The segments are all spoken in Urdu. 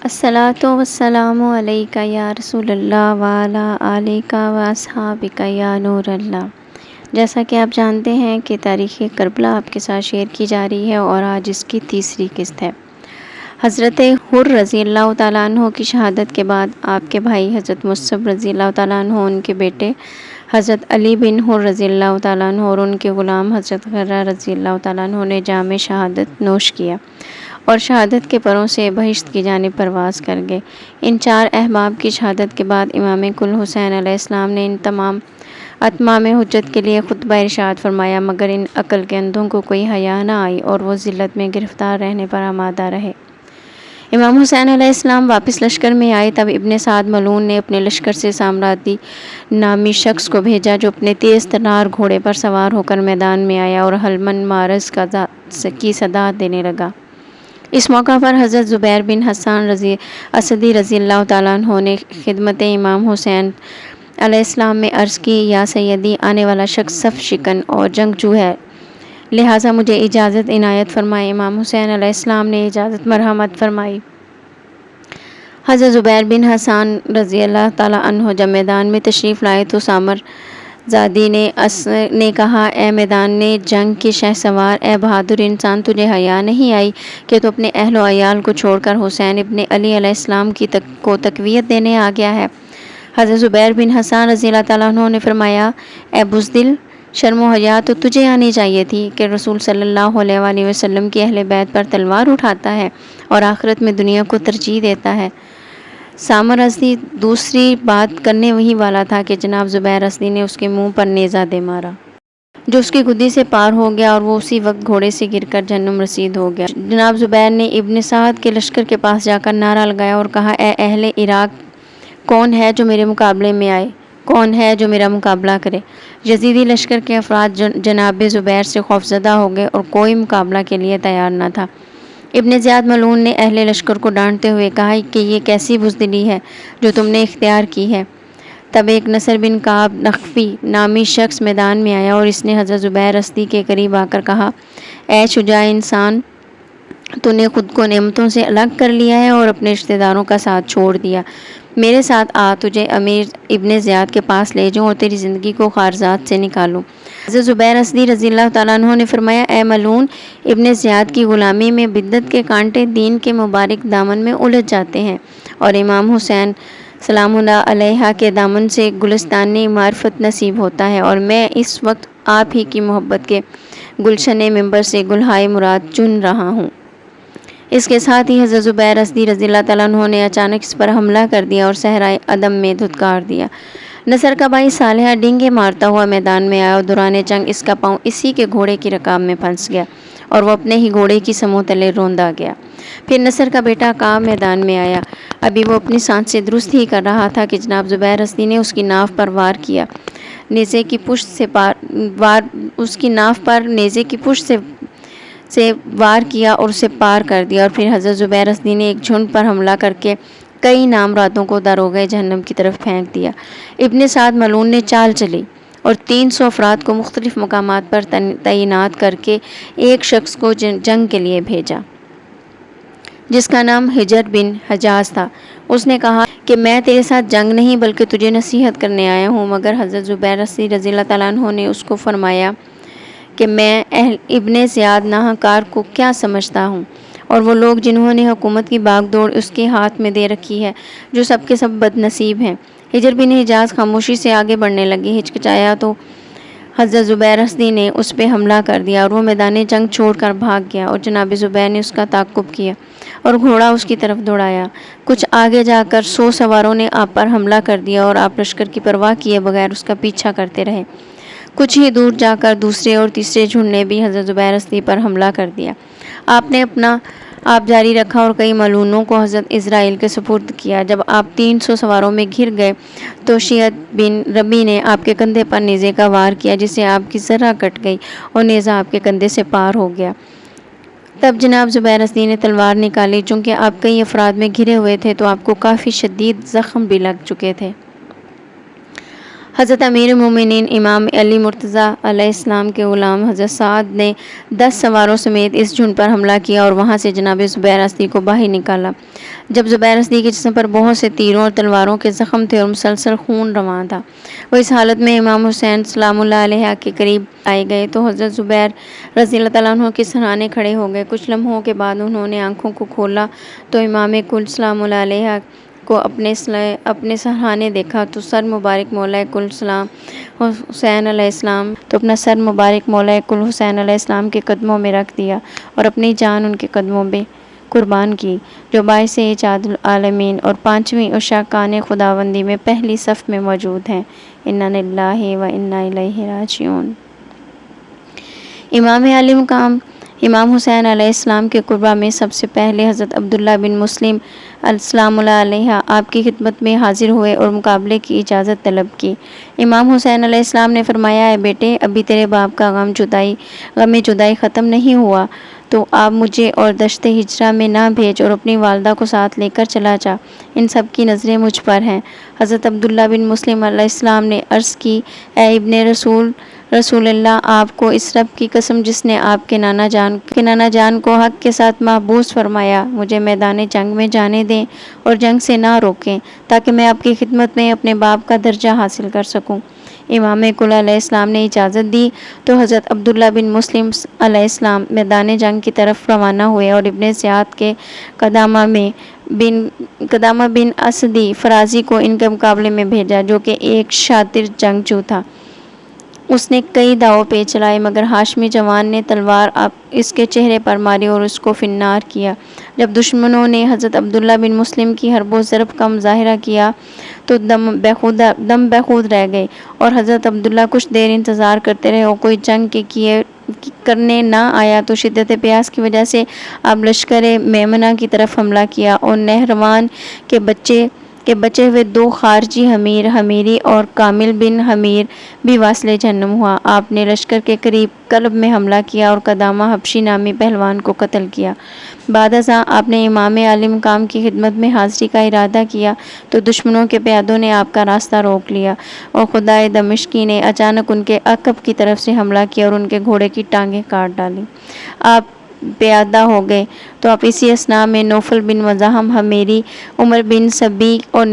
الصلاۃ والسلام علیک یا رسول اللہ وعلی آلک و اصحابک یا نور اللہ۔ جیسا کہ آپ جانتے ہیں کہ تاریخ کربلا آپ کے ساتھ شیئر کی جا رہی ہے اور آج اس کی تیسری قسط ہے۔ حضرت حر رضی اللہ تعالیٰ عنہ کی شہادت کے بعد آپ کے بھائی حضرت مصعب رضی اللہ تعالیٰ عنہ، ان کے بیٹے حضرت علی بن حر رضی اللہ تعالیٰ عنہ اور ان کے غلام حضرت غرہ رضی اللہ تعالیٰ عنہ نے جام شہادت نوش کیا اور شہادت کے پروں سے بہشت کی جانب پرواز کر گئے۔ ان چار احباب کی شہادت کے بعد امام کل حسین علیہ السلام نے ان تمام اتمام حجت کے لیے خطبہ ارشاد فرمایا، مگر ان عقل کے اندھوں کو کوئی حیا نہ آئی اور وہ ذلت میں گرفتار رہنے پر آمادہ رہے۔ امام حسین علیہ السلام واپس لشکر میں آئے، تب ابن سعد ملعون نے اپنے لشکر سے سامراتی نامی شخص کو بھیجا جو اپنے تیز ترار گھوڑے پر سوار ہو کر میدان میں آیا اور حلمن مارز کی صدا دینے لگا۔ اس موقع پر حضرت زبیر بن حسان اسدی رضی اللہ تعالیٰ عنہ نے خدمت امام حسین علیہ السلام میں عرض کی، یا سیدی، آنے والا شخص صف شکن اور جنگجو ہے، لہٰذا مجھے اجازت عنایت فرمائے۔ امام حسین علیہ السلام نے اجازت مرحمت فرمائی۔ حضرت زبیر بن حسان رضی اللہ تعالیٰ عنہ جب میدان میں تشریف لائے تو سامر زادی نے کہا، اے میدان جنگ کے شہ سوار، اے بہادر انسان، تجھے حیا نہیں آئی کہ تو اپنے اہل و عیال کو چھوڑ کر حسین ابن علی علیہ السلام کو تقویت دینے آ گیا ہے؟ حضرت زبیر بن حسان رضی اللہ تعالیٰ عنہ نے فرمایا، اے بزدل، شرم و حیا تو تجھے آنی چاہیے تھی کہ رسول صلی اللہ علیہ وآلہ وسلم کی اہل بیت پر تلوار اٹھاتا ہے اور آخرت میں دنیا کو ترجیح دیتا ہے۔ سامر ازدی دوسری بات کرنے وہی والا تھا کہ جناب زبیر ازدی نے اس کے منہ پر نیزہ دے مارا، جو اس کی گدی سے پار ہو گیا اور وہ اسی وقت گھوڑے سے گر کر جہنم رسید ہو گیا۔ جناب زبیر نے ابن سعد کے لشکر کے پاس جا کر نعرہ لگایا اور کہا، اے اہل عراق، کون ہے جو میرے مقابلے میں آئے؟ کون ہے جو میرا مقابلہ کرے؟ یزیدی لشکر کے افراد جناب زبیر سے خوفزدہ ہو گئے اور کوئی مقابلہ کے لیے تیار نہ تھا۔ ابن زیاد ملعون نے اہل لشکر کو ڈانٹتے ہوئے کہا کہ یہ کیسی بزدلی ہے جو تم نے اختیار کی ہے؟ تب ایک نصر بن کعب نخفی نامی شخص میدان میں آیا اور اس نے حضرت زبیر ازدی کے قریب آ کر کہا، اے شجاع انسان، تو نے خود کو نعمتوں سے الگ کر لیا ہے اور اپنے رشتہ داروں کا ساتھ چھوڑ دیا۔ میرے ساتھ آ، تجھے امیر ابن زیاد کے پاس لے جاؤں اور تیری زندگی کو خارزات سے نکالوں۔ حضرت زبیر ازدی رضی اللہ تعالیٰ عنہ نے فرمایا، اے ملعون، ابن زیاد کی غلامی میں بدعت کے کانٹے دین کے مبارک دامن میں الجھ جاتے ہیں اور امام حسین سلام اللہ علیہ کے دامن سے گلستان معرفت نصیب ہوتا ہے، اور میں اس وقت آپ ہی کی محبت کے گلشن منبر سے گلہائے مراد چن رہا ہوں۔ اس کے ساتھ ہی حضرت زبیر ازدی رضی اللہ تعالیٰ عنہ نے اچانک اس پر حملہ کر دیا اور صحرائے عدم میں دھتکار دیا۔ نصر کا بھائی صالحہ ڈینگے مارتا ہوا میدان میں آیا اور دوران جنگ اس کا پاؤں اسی کے گھوڑے کی رکاب میں پھنس گیا اور وہ اپنے ہی گھوڑے کی سموں تلے روندا گیا۔ پھر نصر کا بیٹا کعب میدان میں آیا، ابھی وہ اپنی سانس سے درست ہی کر رہا تھا کہ جناب زبیر ازدی نے اس کی ناف پر وار کیا، نیزے کی پشت سے وار کیا اور اسے پار کر دیا، اور پھر حضرت زبیر ازدی نے ایک جھنڈ پر حملہ کر کے کئی نامرادوں کو داروغہ جہنم کی طرف پھینک دیا۔ ابن سعد ملعون نے چال چلی اور 300 افراد کو مختلف مقامات پر تعینات کر کے ایک شخص کو جنگ کے لیے بھیجا جس کا نام حجر بن حجاز تھا۔ اس نے کہا کہ میں تیرے ساتھ جنگ نہیں بلکہ تجھے نصیحت کرنے آیا ہوں، مگر حضرت زبیر ازدی رضی اللہ تعالیٰ عنہ نے اس کو فرمایا کہ میں ابن زیاد ناہنکار کو کیا سمجھتا ہوں، اور وہ لوگ جنہوں نے حکومت کی باغ دوڑ اس کے ہاتھ میں دے رکھی ہے، جو سب کے سب بد نصیب ہیں۔ حجر بن حجاز خاموشی سے آگے بڑھنے لگے، ہچکچایا تو حضرت زبیر ازدی نے اس پہ حملہ کر دیا اور وہ میدان جنگ چھوڑ کر بھاگ گیا، اور جناب زبیر نے اس کا تعاقب کیا اور گھوڑا اس کی طرف دوڑایا۔ کچھ آگے جا کر 100 سواروں نے آپ پر حملہ کر دیا اور آپ لشکر کی پرواہ کیے بغیر اس کا پیچھا کرتے رہے۔ کچھ ہی دور جا کر دوسرے اور تیسرے جھنڈ نے بھی حضرت زبیر ازدی پر حملہ کر دیا۔ آپ نے اپنا آپ جاری رکھا اور کئی ملعونوں کو حضرت اسرائیل کے سپرد کیا۔ جب آپ 300 سواروں میں گھر گئے تو شیعت بن ربی نے آپ کے کندھے پر نیزے کا وار کیا، جس سے آپ کی ذرہ کٹ گئی اور نیزہ آپ کے کندھے سے پار ہو گیا۔ تب جناب زبیر ازدی نے تلوار نکالی، چونکہ آپ کئی افراد میں گھرے ہوئے تھے تو آپ کو کافی شدید زخم بھی لگ چکے تھے۔ حضرت امیر المومنین امام علی مرتضیٰ علیہ السلام کے غلام حضرت سعد نے 10 سواروں سمیت اس جھنڈ پر حملہ کیا اور وہاں سے جناب زبیر اسدی کو باہر نکالا۔ جب زبیر اسدی کے جسم پر بہت سے تیروں اور تلواروں کے زخم تھے اور مسلسل خون رواں تھا، وہ اس حالت میں امام حسین سلام اللہ علیہ کے قریب آئے گئے تو حضرت زبیر رضی اللہ تعالیٰ عنہ کے سرانے کھڑے ہو گئے۔ کچھ لمحوں کے بعد انہوں نے آنکھوں کو کھولا تو امام کل سلام اللہ علیہ کو اپنے سرہانے دیکھا تو سر مبارک مولا کل سلام حسین علیہ السلام کے قدموں میں رکھ دیا اور اپنی جان ان کے قدموں میں قربان کی، جو باعث ایجاد العالمین اور 5ویں عشاقان خداوندی میں پہلی صف میں موجود ہیں۔ انا للہ و انا الیہ راجعون۔ امام علی مقام امام حسین علیہ السلام کے قربہ میں سب سے پہلے حضرت عبداللہ بن مسلم السلام اللہ علیہ آپ کی خدمت میں حاضر ہوئے اور مقابلے کی اجازت طلب کی۔ امام حسین علیہ السلام نے فرمایا، اے بیٹے، ابھی تیرے باپ کا غم جدائی ختم نہیں ہوا تو آپ مجھے اور دشت ہجرہ میں نہ بھیج اور اپنی والدہ کو ساتھ لے کر چلا جا، ان سب کی نظریں مجھ پر ہیں۔ حضرت عبداللہ بن مسلم علیہ السلام نے عرض کی، اے ابن رسول اللہ، آپ کو اس رب کی قسم جس نے آپ کے نانا جان کو حق کے ساتھ محبوس فرمایا، مجھے میدان جنگ میں جانے دیں اور جنگ سے نہ روکیں تاکہ میں آپ کی خدمت میں اپنے باپ کا درجہ حاصل کر سکوں۔ امام کل علیہ السلام نے اجازت دی تو حضرت عبداللہ بن مسلم علیہ السلام میدان جنگ کی طرف روانہ ہوئے اور ابن زیاد کے قدامہ بن اسدی فرازی کو ان کے مقابلے میں بھیجا، جو کہ ایک شاطر جنگجو تھا۔ اس نے کئی داؤ پیچ چلائے مگر ہاشمی جوان نے تلوار اس کے چہرے پر ماری اور اس کو فنار کیا۔ جب دشمنوں نے حضرت عبداللہ بن مسلم کی حرب و ضرب کا مظاہرہ کیا تو دم بے خود رہ گئے اور حضرت عبداللہ کچھ دیر انتظار کرتے رہے اور کوئی جنگ کرنے نہ آیا تو شدت پیاس کی وجہ سے آپ لشکر میمنہ کی طرف حملہ کیا اور نہروان کے بچے ہوئے 2 خارجی حمیری اور کامل بن حمیر بھی واصل جہنم ہوا۔ آپ نے لشکر کے قریب قلب میں حملہ کیا اور قدامہ حبشی نامی پہلوان کو قتل کیا۔ بعد ازاں آپ نے امام علی مقام کی خدمت میں حاضری کا ارادہ کیا تو دشمنوں کے پیادوں نے آپ کا راستہ روک لیا اور خدائے دمشقی نے اچانک ان کے عقب کی طرف سے حملہ کیا اور ان کے گھوڑے کی ٹانگیں کاٹ ڈالی۔ آپ پیادہ ہو گئے تو آپ اسی اثناء میں نوفل بن مزاحم حمیری، عمر بن سبی اور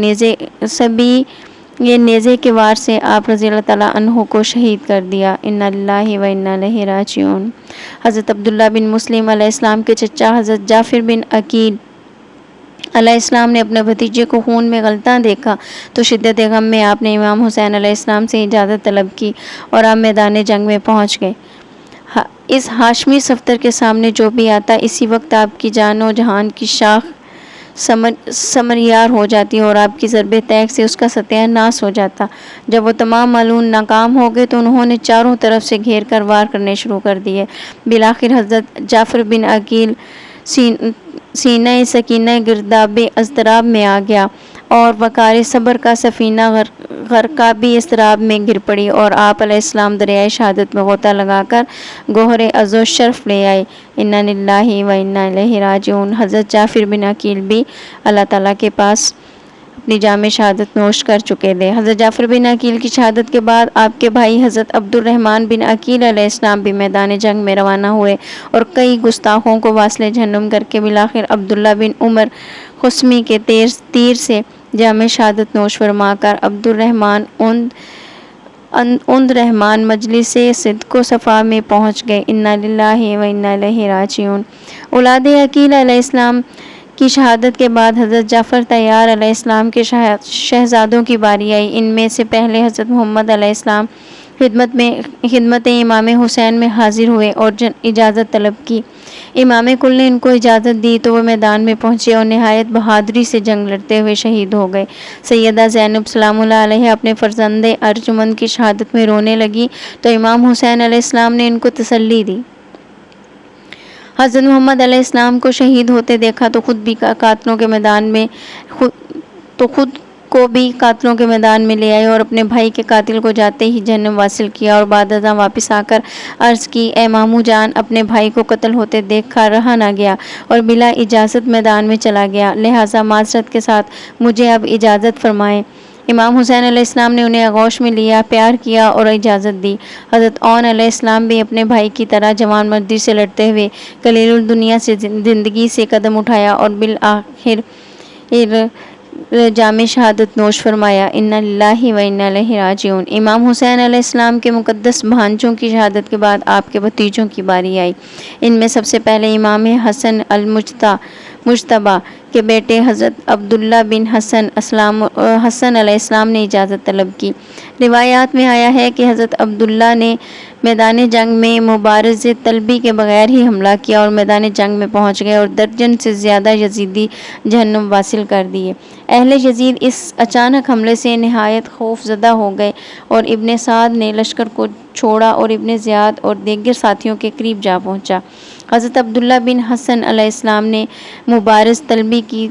نیزے کے وار سے آپ رضی اللہ تعالیٰ عنہ کو شہید کر دیا۔ انا للہ و انا الیہ راجعون۔ حضرت عبداللہ بن مسلم علیہ السلام کے چچا حضرت جعفر بن عقیل علیہ السلام نے اپنے بھتیجے کو خون میں غلطاں دیکھا تو شدت غم میں آپ نے امام حسین علیہ السلام سے اجازت طلب کی اور آپ میدان جنگ میں پہنچ گئے۔ اس ہاشمی صفدر کے سامنے جو بھی آتا اسی وقت آپ کی جان و جہان کی شاخ سمریار ہو جاتی اور آپ کی ضرب تیغ سے اس کا ستیہ ناس ہو جاتا۔ جب وہ تمام ملعون ناکام ہو گئے تو انہوں نے چاروں طرف سے گھیر کر وار کرنے شروع کر دیے۔ بالآخر حضرت جعفر بن عقیل سینہ سکینہ گرداب اضطراب میں آ گیا اور وقار صبر کا سفینہ غرقابی اضطراب میں گر پڑی اور آپ علیہ السلام دریائے شہادت میں غوطہ لگا کر گوہر عز و شرف لے آئے۔ انا للہ و انا الیہ راجعون۔ حضرت جعفر بن عقیل بھی اللہ تعالیٰ کے پاس اپنی جام شہادت نوش کر چکے تھے۔ حضرت جعفر بن عقیل کی شہادت کے بعد آپ کے بھائی حضرت عبد الرحمن بن عقیل علیہ السلام بھی میدان جنگ میں روانہ ہوئے اور کئی گستاخوں کو واصل جہنم کر کے بالآخر عبداللہ بن عمر خثمی کے تیر سے جام شہادت نوش فرما کر عبد الرحمن رحمان مجلس صدق و صفا میں پہنچ گئے۔ انا للہ و انا الیہ راجعون۔ اولاد عقیل علیہ السلام کی شہادت کے بعد حضرت جعفر طیار علیہ السلام کے شہزادوں کی باری آئی۔ ان میں سے پہلے حضرت محمد علیہ السلام خدمت امام حسین میں حاضر ہوئے اور اجازت طلب کی۔ امام کل نے ان کو اجازت دی تو وہ میدان میں پہنچے اور نہایت بہادری سے جنگ لڑتے ہوئے شہید ہو گئے۔ سیدہ زینب سلام اللہ علیہ اپنے فرزند ارجمند کی شہادت میں رونے لگی تو امام حسین علیہ السلام نے ان کو تسلی دی۔ حضرت محمد علیہ السلام کو شہید ہوتے دیکھا تو خود کو بھی قاتلوں کے میدان میں لے آئے اور اپنے بھائی کے قاتل کو جاتے ہی جہنم واصل کیا اور بعد ازاں واپس آ کر عرض کی، اے ماموں جان، اپنے بھائی کو قتل ہوتے دیکھ کر رہا نہ گیا اور بلا اجازت میدان میں چلا گیا، لہٰذا معذرت کے ساتھ مجھے اب اجازت فرمائیں امام حسین علیہ السلام نے انہیں آغوش میں لیا، پیار کیا اور اجازت دی۔ حضرت اون علیہ السلام بھی اپنے بھائی کی طرح جوان مردی سے لڑتے ہوئے کلیل الدنیا سے زندگی سے قدم اٹھایا اور بالآخر جامع شہادت نوش فرمایا۔ انا للہ و انا الیہ راجعون۔ امام حسین علیہ السلام کے مقدس بھانجوں کی شہادت کے بعد آپ کے بھتیجوں کی باری آئی۔ ان میں سب سے پہلے امام حسن المجتبیٰ کے بیٹے حضرت عبداللہ بن حسن علیہ السلام نے اجازت طلب کی۔ روایات میں آیا ہے کہ حضرت عبداللہ نے میدان جنگ میں مبارزہ طلبی کے بغیر ہی حملہ کیا اور میدان جنگ میں پہنچ گئے اور درجن سے زیادہ یزیدی جہنم واصل کر دیے۔ اہل یزید اس اچانک حملے سے نہایت خوف زدہ ہو گئے اور ابن سعد نے لشکر کو چھوڑا اور ابن زیاد اور دیگر ساتھیوں کے قریب جا پہنچا۔ حضرت عبداللہ بن حسن علیہ السلام نے مبارز طلبی کی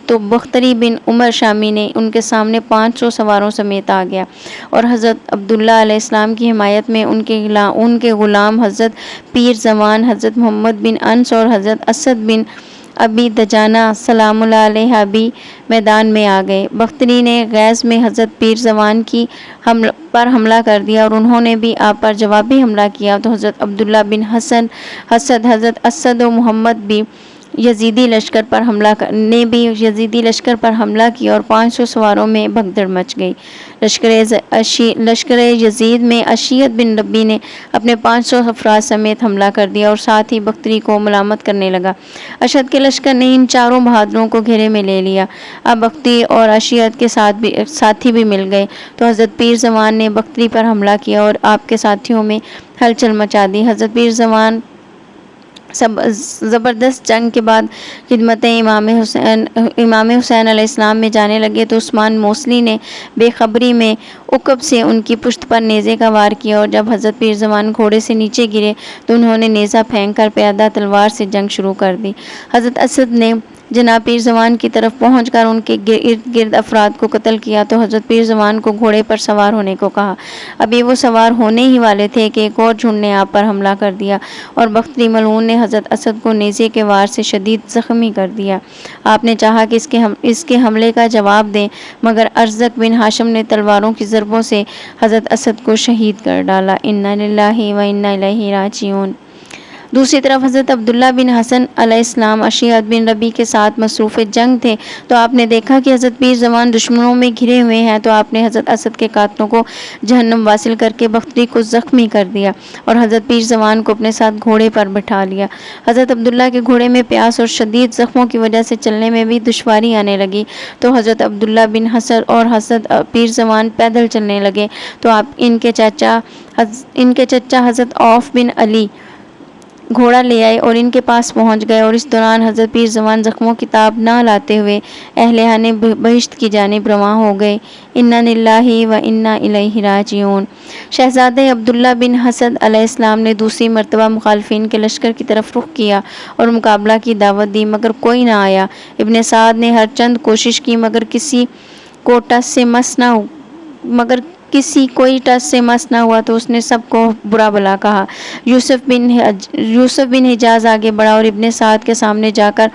تو بختری بن عمر شامی نے ان کے سامنے 500 سواروں سمیت آ گیا اور حضرت عبداللہ علیہ السلام کی حمایت میں ان کے غلام حضرت پیر زمان، حضرت محمد بن انس اور حضرت اسد بن ابی دجانہ سلام اللہ علیہ بھی میدان میں آ گئے۔ بختری نے غیظ میں حضرت پیر زمان پر حملہ کر دیا اور انہوں نے بھی آپ پر جوابی حملہ کیا تو حضرت عبداللہ بن حضرت اسد و محمد بھی یزیدی لشکر پر حملہ کیا اور 500 سواروں میں بھگدڑ مچ گئی۔ لشکر یزید میں اشیت بن ربی نے اپنے 500 افراد سمیت حملہ کر دیا اور ساتھ ہی بختری کو ملامت کرنے لگا۔ اشد کے لشکر نے ان چاروں بہادروں کو گھیرے میں لے لیا۔ اب بختری اور اشیت کے ساتھی بھی مل گئے تو حضرت پیر زمان نے بختری پر حملہ کیا اور آپ کے ساتھیوں میں ہلچل مچا دی۔ حضرت پیر زمان زبردست جنگ کے بعد خدمت امام حسین علیہ السلام میں جانے لگے تو عثمان موصلی نے بے خبری میں عقب سے ان کی پشت پر نیزے کا وار کیا اور جب حضرت پیر زمان گھوڑے سے نیچے گرے تو انہوں نے نیزہ پھینک کر پیادہ تلوار سے جنگ شروع کر دی۔ حضرت اسد نے جناب پیر زمان کی طرف پہنچ کر ان کے ارد گرد افراد کو قتل کیا تو حضرت پیر زمان کو گھوڑے پر سوار ہونے کو کہا۔ ابھی وہ سوار ہونے ہی والے تھے کہ ایک اور جھنڈ نے آپ پر حملہ کر دیا اور بختری ملعون نے حضرت اسد کو نیزے کے وار سے شدید زخمی کر دیا۔ آپ نے چاہا کہ اس کے حملے کا جواب دیں مگر ارزق بن ہاشم نے تلواروں کی ضربوں سے حضرت اسد کو شہید کر ڈالا۔ انا للہ و انا الیہ راجعون۔ دوسری طرف حضرت عبداللہ بن حسن علیہ السلام اشیت بن ربی کے ساتھ مصروف جنگ تھے تو آپ نے دیکھا کہ حضرت پیر زمان دشمنوں میں گھرے ہوئے ہیں تو آپ نے حضرت اسد کے قاتلوں کو جہنم واصل کر کے بختری کو زخمی کر دیا اور حضرت پیر زمان کو اپنے ساتھ گھوڑے پر بٹھا لیا۔ حضرت عبداللہ کے گھوڑے میں پیاس اور شدید زخموں کی وجہ سے چلنے میں بھی دشواری آنے لگی تو حضرت عبداللہ بن حسن اور حضرت پیر زمان پیدل چلنے لگے تو آپ ان کے چچا حضرت عوف بن علی گھوڑا لے آئے اور ان کے پاس پہنچ گئے اور اس دوران حضرت پیر زمان زخموں کی تاب نہ لاتے ہوئے اہلِ بہشت کی جانب رواں ہو گئے۔ انا للہ و انا الیہ راجعون۔ شہزادہ عبداللہ بن حسن علیہ السلام نے دوسری مرتبہ مخالفین کے لشکر کی طرف رخ کیا اور مقابلہ کی دعوت دی مگر کوئی نہ آیا۔ ابن سعد نے ہر چند کوشش کی مگر کوئی ٹس سے مس نہ ہوا تو اس نے سب کو برا بھلا کہا۔ یوسف بن حجاز آگے بڑھا اور ابن سعد کے سامنے جا کر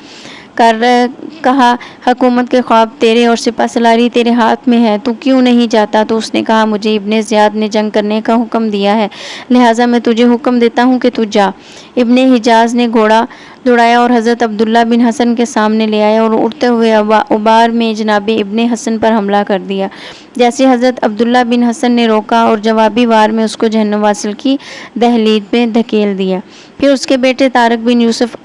کہا حکومت کے خواب تیرے اور سپہ سالاری تیرے ہاتھ میں ہے، تو کیوں نہیں جاتا؟ تو اس نے کہا مجھے ابن زیاد نے جنگ کرنے کا حکم دیا ہے لہٰذا میں تجھے حکم دیتا ہوں کہ تو جا۔ ابن حجاز نے گھوڑا دوڑایا اور حضرت عبداللہ بن حسن کے سامنے لے آئے اور اڑتے ہوئے غبار میں جناب ابن حسن پر حملہ کر دیا۔ جیسے حضرت عبداللہ بن حسن نے روکا اور جوابی وار میں اس کو جہنم واصل کی دہلیز میں دھکیل دیا۔ پھر اس کے بیٹے طارق بن یوسف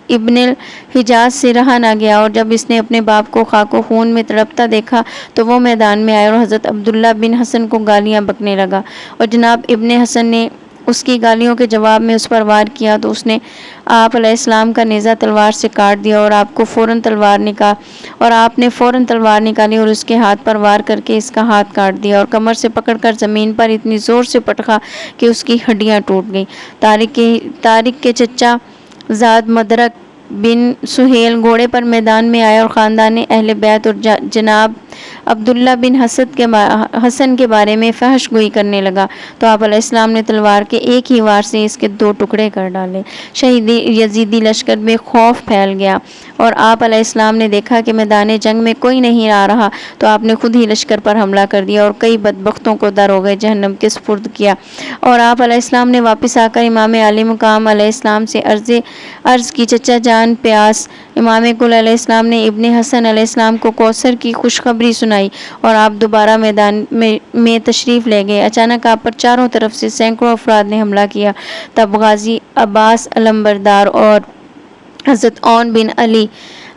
ابن الحجاز سے رہا نہ گیا اور جب اس نے اپنے باپ کو خاک و خون میں تڑپتا دیکھا تو وہ میدان میں آیا اور حضرت عبداللہ بن حسن کو گالیاں بکنے لگا اور جناب ابن حسن نے اس کی گالیوں کے جواب میں اس پر وار کیا تو اس نے آپ علیہ السلام کا نیزہ تلوار سے کاٹ دیا اور آپ نے فوراً تلوار نکالی اور اس کے ہاتھ پر وار کر کے اس کا ہاتھ کاٹ دیا اور کمر سے پکڑ کر زمین پر اتنی زور سے پٹخا کہ اس کی ہڈیاں ٹوٹ گئیں۔ طارق کے چچا زاد مدرک بن سہیل گھوڑے پر میدان میں آئے اور خاندان اہل بیت اور جناب عبداللہ بن حسن کے بارے میں فحش گوئی کرنے لگا تو آپ علیہ السلام نے تلوار کے ایک ہی وار سے اس کے 2 ٹکڑے کر ڈالے۔ شہید یزیدی لشکر میں خوف پھیل گیا اور آپ علیہ السلام نے دیکھا کہ میدان جنگ میں کوئی نہیں آ رہا تو آپ نے خود ہی لشکر پر حملہ کر دیا اور کئی بدبختوں کو داروغ جہنم کے سپرد کیا۔ اور آپ علیہ السلام نے واپس آ کر امام علی مقام علیہ السلام سے عرض کی چچا جان پیاس۔ امام کل علیہ السلام نے ابن حسن علیہ السلام کو کوثر کی خوشخبری سنائی اور آپ دوبارہ میدان میں تشریف لے گئے۔ اچانک آپ پر چاروں طرف سے سینکڑوں افراد نے حملہ کیا۔ تب غازی عباس علمبردار اور حضرت عون بن علی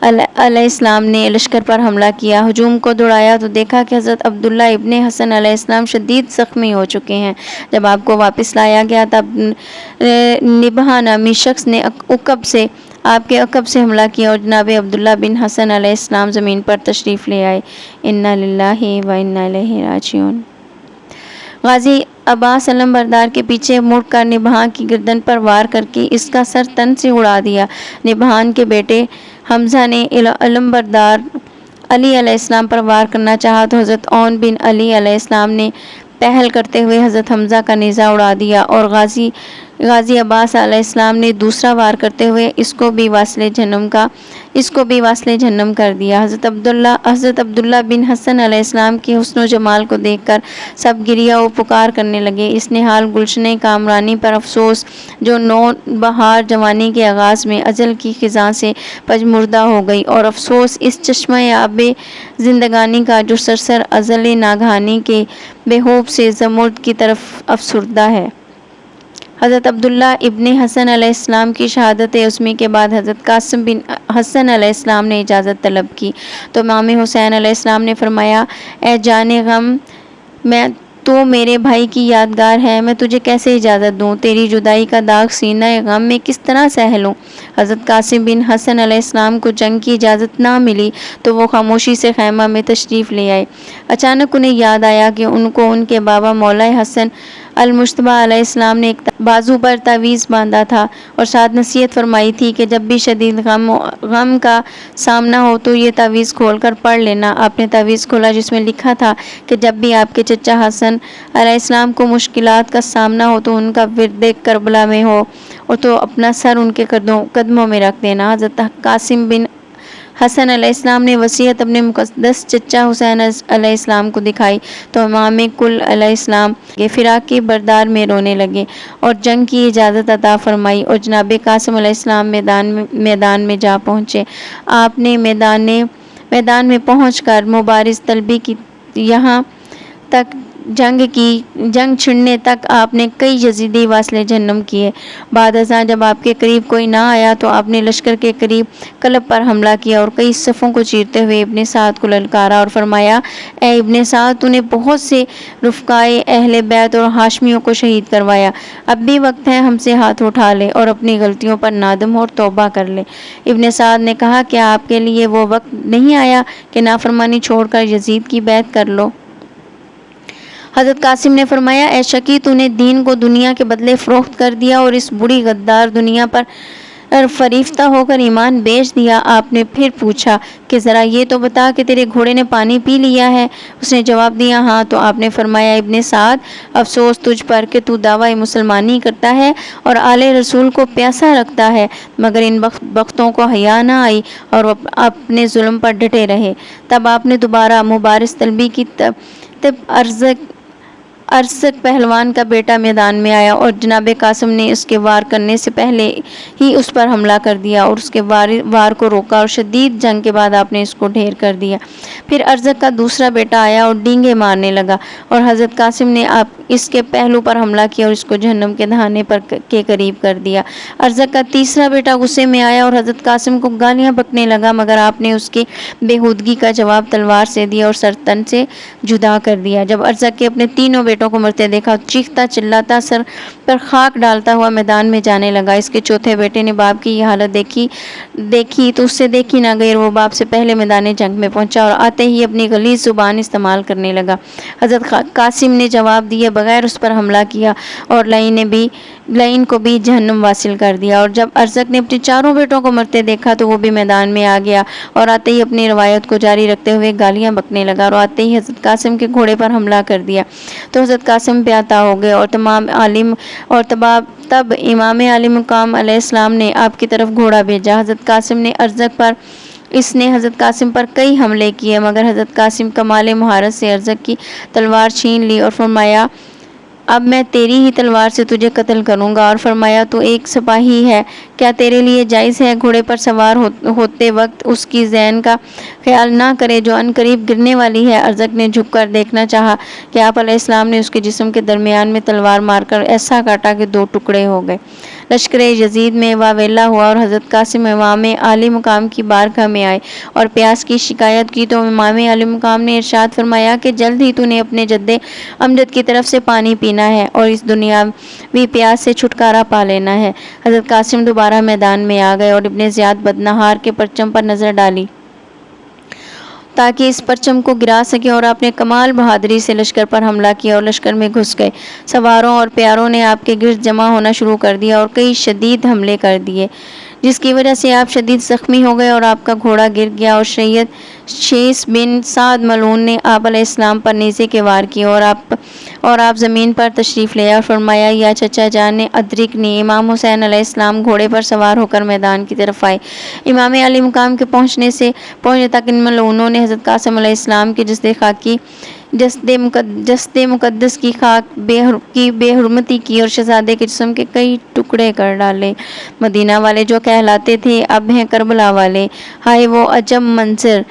علیہ السلام نے لشکر پر حملہ کیا۔ ہجوم کو دوڑایا تو دیکھا کہ حضرت عبداللہ ابن حسن علیہ السلام شدید زخمی ہو چکے ہیں۔ جب آپ کو واپس لایا گیا تب نبہہ نامی شخص نے آپ کے عقب سے حملہ کیا اور جناب عبداللہ بن حسن علیہ السلام زمین پر تشریف لے آئے۔ انا للہ و انا الیہ راجعون۔ غازی عباس علمبردار کے پیچھے مڑ کر نبہان کی گردن پر وار کر کے اس کا سر تن سے اڑا دیا۔ نبہان کے بیٹے حمزہ نے علمبردار علی علیہ السلام پر وار کرنا چاہا تو حضرت عون بن علی علیہ السلام نے پہل کرتے ہوئے حضرت حمزہ کا نیزہ اڑا دیا اور غازی عباس علیہ السلام نے دوسرا وار کرتے ہوئے اس کو بھی واصل جہنم کر دیا۔ حضرت عبداللہ بن حسن علیہ السلام کے حسن و جمال کو دیکھ کر سب گریہ و پکار کرنے لگے۔ اس نحال گلشن کامرانی پر افسوس جو نو بہار جوانی کے آغاز میں اجل کی خزاں سے پژمردہ ہو گئی، اور افسوس اس چشمہ آب زندگانی کا جو سرسر ازل ناگہانی کے بے ہوب سے زمرد کی طرف افسردہ ہے۔ حضرت عبداللہ ابن حسن علیہ السلام کی شہادت عظمی کے بعد حضرت قاسم بن حسن علیہ السلام نے اجازت طلب کی تو امام حسین علیہ السلام نے فرمایا، اے جان غم، تو میرے بھائی کی یادگار ہے، میں تجھے کیسے اجازت دوں؟ تیری جدائی کا داغ سینہ غم میں کس طرح سہہ لوں؟ حضرت قاسم بن حسن علیہ السلام کو جنگ کی اجازت نہ ملی تو وہ خاموشی سے خیمہ میں تشریف لے آئے۔ اچانک انہیں یاد آیا کہ ان کو ان کے بابا مولا حسن المجتبی علیہ السلام نے ایک بازو پر تعویذ باندھا تھا اور ساتھ نصیحت فرمائی تھی کہ جب بھی شدید غم کا سامنا ہو تو یہ تعویذ کھول کر پڑھ لینا۔ آپ نے تعویذ کھولا جس میں لکھا تھا کہ جب بھی آپ کے چچا حسن علیہ السلام کو مشکلات کا سامنا ہو تو ان کا ورد کربلا میں ہو اور تو اپنا سر ان کے قدموں میں رکھ دینا۔ حضرت قاسم بن حسن علیہ السلام نے وصیت اپنے مقدس چچا حسین علیہ السلام کو دکھائی تو امام کل علیہ السلام کے فراق کی بردار میں رونے لگے اور جنگ کی اجازت عطا فرمائی اور جناب قاسم علیہ السلام میدان میں جا پہنچے۔ آپ نے میدان میں پہنچ کر مبارز طلبی کی یہاں تک جنگ چھڑنے تک آپ نے کئی یزیدی واصل جہنم کیے۔ بعد ازاں جب آپ کے قریب کوئی نہ آیا تو آپ نے لشکر کے قریب قلب پر حملہ کیا اور کئی صفوں کو چیرتے ہوئے ابن سعد کو للکارا اور فرمایا، اے ابن سعد، تو نے بہت سے رفقائے اہل بیت اور ہاشمیوں کو شہید کروایا، اب بھی وقت ہے ہم سے ہاتھ اٹھا لے اور اپنی غلطیوں پر نادم اور توبہ کر لے۔ ابن سعد نے کہا، کیا آپ کے لیے وہ وقت نہیں آیا کہ نافرمانی چھوڑ کر یزید کی بیعت کر لو؟ حضرت قاسم نے فرمایا، اے شقی، تو نے دین کو دنیا کے بدلے فروخت کر دیا اور اس بری غدار دنیا پر فریفتہ ہو کر ایمان بیچ دیا۔ آپ نے پھر پوچھا کہ ذرا یہ تو بتا کہ تیرے گھوڑے نے پانی پی لیا ہے؟ اس نے جواب دیا، ہاں۔ تو آپ نے فرمایا، ابن سعد، افسوس تجھ پر کہ تو دعویٰ مسلمانی کرتا ہے اور آل رسول کو پیاسا رکھتا ہے، مگر ان بختوں کو حیا نہ آئی اور وہ اپنے ظلم پر ڈٹے رہے۔ تب آپ نے دوبارہ مبارز طلبی کی تب ارزق پہلوان کا بیٹا میدان میں آیا اور جناب قاسم نے اس کے وار کرنے سے پہلے ہی اس پر حملہ کر دیا اور اس کے وار کو روکا اور شدید جنگ کے بعد آپ نے اس کو ڈھیر کر دیا۔ پھر ارزق کا دوسرا بیٹا آیا اور ڈینگے مارنے لگا اور حضرت قاسم نے اس کے پہلو پر حملہ کیا اور اس کو جہنم کے دہانے کے قریب کر دیا۔ ارزق کا تیسرا بیٹا غصے میں آیا اور حضرت قاسم کو گالیاں بکنے لگا، مگر آپ نے اس کی بےہودگی کا جواب تلوار سے دیا اور سر تن سے جدا کر دیا۔ جب ارزق کے اپنے تینوں بیٹوں کو مرتے دیکھا تو چیختا چلاتا سر پر خاک ڈالتا ہوا میدان میں جانے لگا۔ اس کے چوتھے بیٹے نے باپ کی یہ حالت دیکھی تو اس سے دیکھی نہ گئی اور وہ باپ سے پہلے میدان جنگ میں پہنچا اور آتے ہی اپنی غلیظ زبان استعمال کرنے لگا۔ حضرت قاسم نے جواب دیے بغیر اس پر حملہ کیا اور لئی نے بھی لعین کو بھی جہنم واصل کر دیا۔ اور جب ارزق نے اپنے چاروں بیٹوں کو مرتے دیکھا تو وہ بھی میدان میں آ گیا اور آتے ہی اپنی روایت کو جاری رکھتے ہوئے گالیاں بکنے لگا اور آتے ہی حضرت قاسم کے گھوڑے پر حملہ کر دیا تو حضرت قاسم بے عطا ہو گئے اور تب امام علی مقام علیہ السلام نے آپ کی طرف گھوڑا بھیجا۔ اس نے حضرت قاسم پر کئی حملے کیے مگر حضرت قاسم کمال مہارت سے ارزق کی تلوار چھین لی اور فرمایا اب میں تیری ہی تلوار سے تجھے قتل کروں گا، اور فرمایا تو ایک سپاہی ہے، کیا تیرے لیے جائز ہے گھوڑے پر سوار ہوتے وقت اس کی ذہن کا خیال نہ کرے جو ان قریب گرنے والی ہے۔ ارزق نے جھک کر دیکھنا چاہا کہ آپ علیہ السلام نے اس کے جسم کے درمیان میں تلوار مار کر ایسا کاٹا کہ 2 ٹکڑے ہو گئے۔ لشکر یزید میں واویلا ہوا اور حضرت قاسم امام عالی مقام کی بارگاہ میں آئے اور پیاس کی شکایت کی تو امام عالی مقام نے ارشاد فرمایا کہ جلد ہی تو نے اپنے جد امجد کی طرف سے پانی پینا ہے اور اس دنیاوی پیاس سے چھٹکارا پا لینا ہے۔ حضرت قاسم دوبارہ میدان میں آ گئے اور ابن زیاد بدنہار کے پرچم پر نظر ڈالی تاکہ اس پرچم کو گرا سکے، اور آپ نے کمال بہادری سے لشکر پر حملہ کیا اور لشکر میں گھس گئے۔ سواروں اور پیاروں نے آپ کے گرد جمع ہونا شروع کر دیا اور کئی شدید حملے کر دیے جس کی وجہ سے آپ شدید زخمی ہو گئے اور آپ کا گھوڑا گر گیا، اور سید شیس بن سعد ملعون نے آپ علیہ السلام پر نیزے کے وار کیے اور آپ زمین پر تشریف لے اور فرمایا یا چچا جان ادرکنی۔ امام حسین علیہ السلام گھوڑے پر سوار ہو کر میدان کی طرف آئے۔ امام علی مقام کے پہنچنے تک ان ملعونوں نے حضرت قاسم علیہ السلام کے جسد مقدس کی خاک بے حرمتی کی اور شہزادے کے جسم کے کئی ٹکڑے کر ڈالے۔ مدینہ والے جو کہلاتے تھے اب ہیں کربلا والے۔ ہائے وہ عجب منظر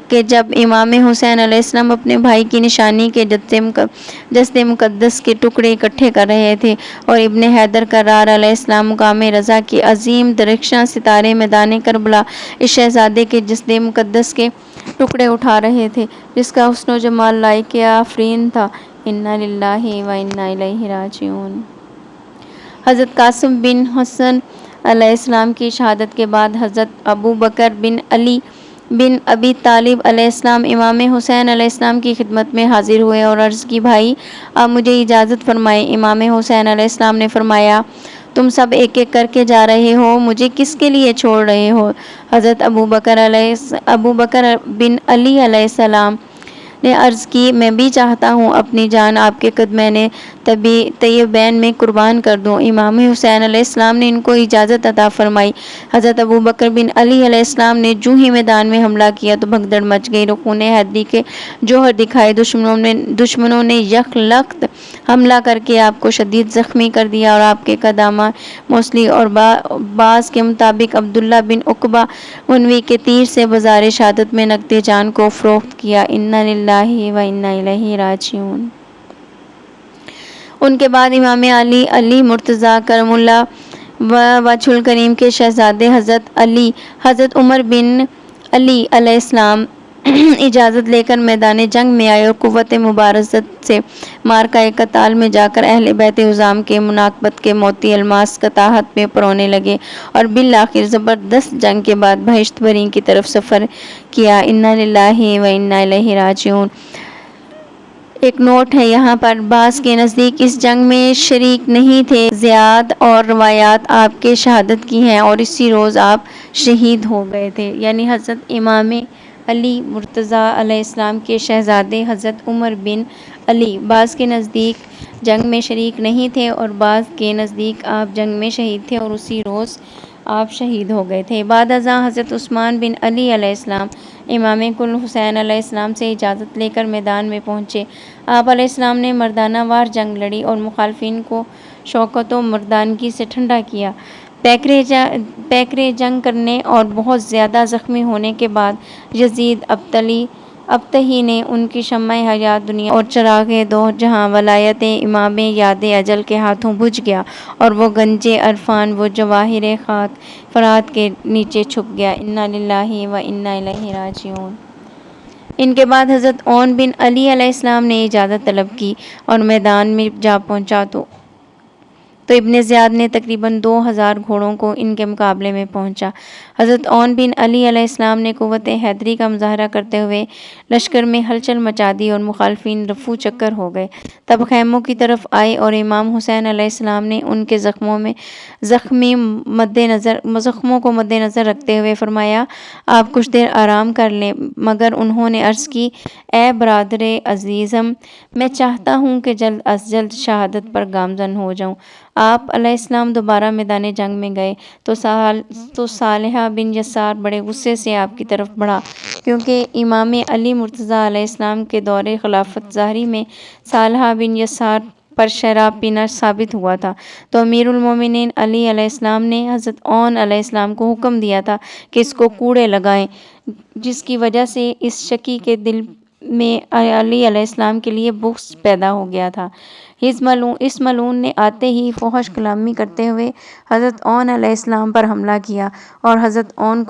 کہ جب امام حسین علیہ السلام اپنے بھائی کی نشانی کے جسد مقدس کے ٹکڑے اکٹھے کر رہے تھے اور ابن حیدر کرار علیہ السلام مقام رضا کے عظیم درخشاں ستارے میدان کربلا اس شہزادے کے جسد مقدس کے ٹکڑے اٹھا رہے تھے جس کا حسن و جمال لائق آفرین تھا۔ انا للہ و انا الیہ راجعون۔ حضرت قاسم بن حسن علیہ السلام کی شہادت کے بعد حضرت ابو بکر بن علی بن ابی طالب علیہ السلام امام حسین علیہ السلام کی خدمت میں حاضر ہوئے اور عرض کی بھائی آپ مجھے اجازت فرمائیں۔ امام حسین علیہ السلام نے فرمایا تم سب ایک ایک کر کے جا رہے ہو، مجھے کس کے لیے چھوڑ رہے ہو؟ حضرت ابو بکر بن علی علیہ السلام نے عرض کی میں بھی چاہتا ہوں اپنی جان آپ کے قدمین طیبین میں قربان کر دوں۔ امام حسین علیہ السلام نے ان کو اجازت عطا فرمائی۔ حضرت ابو بکر بن علی علیہ السلام نے جو ہی میدان میں حملہ کیا تو بھگدڑ مچ گئی، خون حیدری کے جوہر دکھائے۔ دشمنوں نے یک لخت حملہ کر کے آپ کو شدید زخمی کر دیا اور آپ کے قدامى موصلی اور بعض کے مطابق عبداللہ بن عقبہ عنوی کے تیر سے بازار شہادت میں نقد جان کو فروخت کیا۔ انا للہ و انا الیہ راجعون۔ ان کے بعد امام علی مرتضیٰ کرم اللہ وجہ الکریم کے شہزادے حضرت عمر بن علی علیہ السلام اجازت لے کر میدان جنگ میں آئے اور قوت مبارزت سے معرکہ قتال میں جا کر اہل بیت عظام کے مناقبت کے موتی الماس قطاحت میں پرونے لگے اور بالآخر زبردست جنگ کے بعد بہشت بریں کی طرف سفر کیا۔ انا للہ و انا الیہ راجعون۔ ایک نوٹ ہے یہاں پر، بعض کے نزدیک اس جنگ میں شریک نہیں تھے زیاد اور روایات آپ کے شہادت کی ہیں اور اسی روز آپ شہید ہو گئے تھے، یعنی حضرت امام علی مرتضیٰ علیہ السلام کے شہزادے حضرت عمر بن علی بعض کے نزدیک جنگ میں شریک نہیں تھے اور بعض کے نزدیک آپ جنگ میں شہید تھے اور اسی روز آپ شہید ہو گئے تھے۔ بعد ازاں حضرت عثمان بن علی علیہ السلام امام کل حسین علیہ السلام سے اجازت لے کر میدان میں پہنچے۔ آپ علیہ السلام نے مردانہ وار جنگ لڑی اور مخالفین کو شوکت و مردانگی سے ٹھنڈا کیا۔ پیکرے جنگ کرنے اور بہت زیادہ زخمی ہونے کے بعد یزید ابطحی نے ان کی شمع حیات دنیا اور چراغ دو جہاں ولایت امام یاد اجل کے ہاتھوں بجھ گیا اور وہ گنج عرفان و جواہر خاک فرات کے نیچے چھپ گیا۔ انا للہ و انا الیہ راجعون۔ ان کے بعد حضرت عون بن علی علیہ السلام نے اجازت طلب کی اور میدان میں جا پہنچا تو ابن زیاد نے تقریباً 2000 گھوڑوں کو ان کے مقابلے میں پہنچا۔ حضرت اون بن علی علیہ السلام نے قوت حیدری کا مظاہرہ کرتے ہوئے لشکر میں ہلچل مچا دی اور مخالفین رفو چکر ہو گئے۔ تب خیموں کی طرف آئے اور امام حسین علیہ السلام نے ان کے زخموں کو مد نظر رکھتے ہوئے فرمایا آپ کچھ دیر آرام کر لیں، مگر انہوں نے عرض کی اے برادر عزیزم، میں چاہتا ہوں کہ جلد از جلد شہادت پر گامزن ہو جاؤں۔ آپ علیہ السلام دوبارہ میدان جنگ میں گئے تو صالحہ بن یسار بڑے غصے سے آپ کی طرف بڑھا، کیونکہ امام علی مرتضیٰ علیہ السلام کے دور خلافت ظاہری میں صالحہ بن یسار پر شراب پینا ثابت ہوا تھا۔ تو امیر المومنین علی علیہ السلام نے حضرت اون علیہ السلام کو حکم دیا تھا کہ اس کو کوڑے لگائیں، جس کی وجہ سے اس شقی کے دل میں علی علیہ السلام کے لیے بغض پیدا ہو گیا تھا۔ اس ملعون نے آتے ہی فحش کلامی کرتے ہوئے حضرت اون علیہ السلام پر حملہ کیا اور حضرت اون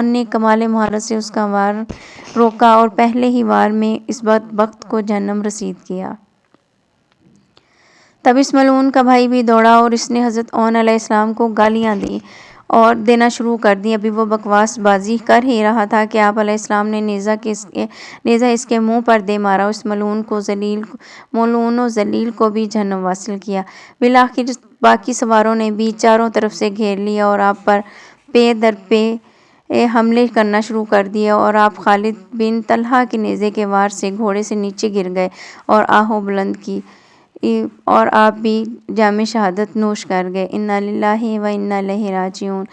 نے کمال مہارت سے اس کا وار روکا اور پہلے ہی وار میں اس بدبخت کو جہنم رسید کیا۔ تب اس ملعون کا بھائی بھی دوڑا اور اس نے حضرت اون علیہ السلام کو گالیاں دینا شروع کر دی۔ ابھی وہ بکواس بازی کر ہی رہا تھا کہ آپ علیہ السلام نے نیزہ اس کے منہ پر دے مارا اور اس ملعون و ذلیل کو بھی جہنم واصل کیا۔ بالآخر باقی سواروں نے بھی چاروں طرف سے گھیر لیا اور آپ پر پے در پے حملے کرنا شروع کر دیے اور آپ خالد بن طلحہ کے نیزے کے وار سے گھوڑے سے نیچے گر گئے اور آہو بلند کی اور آپ بھی جام شہادت نوش کر گئے۔ انا للہ و انا الیہ راجعون۔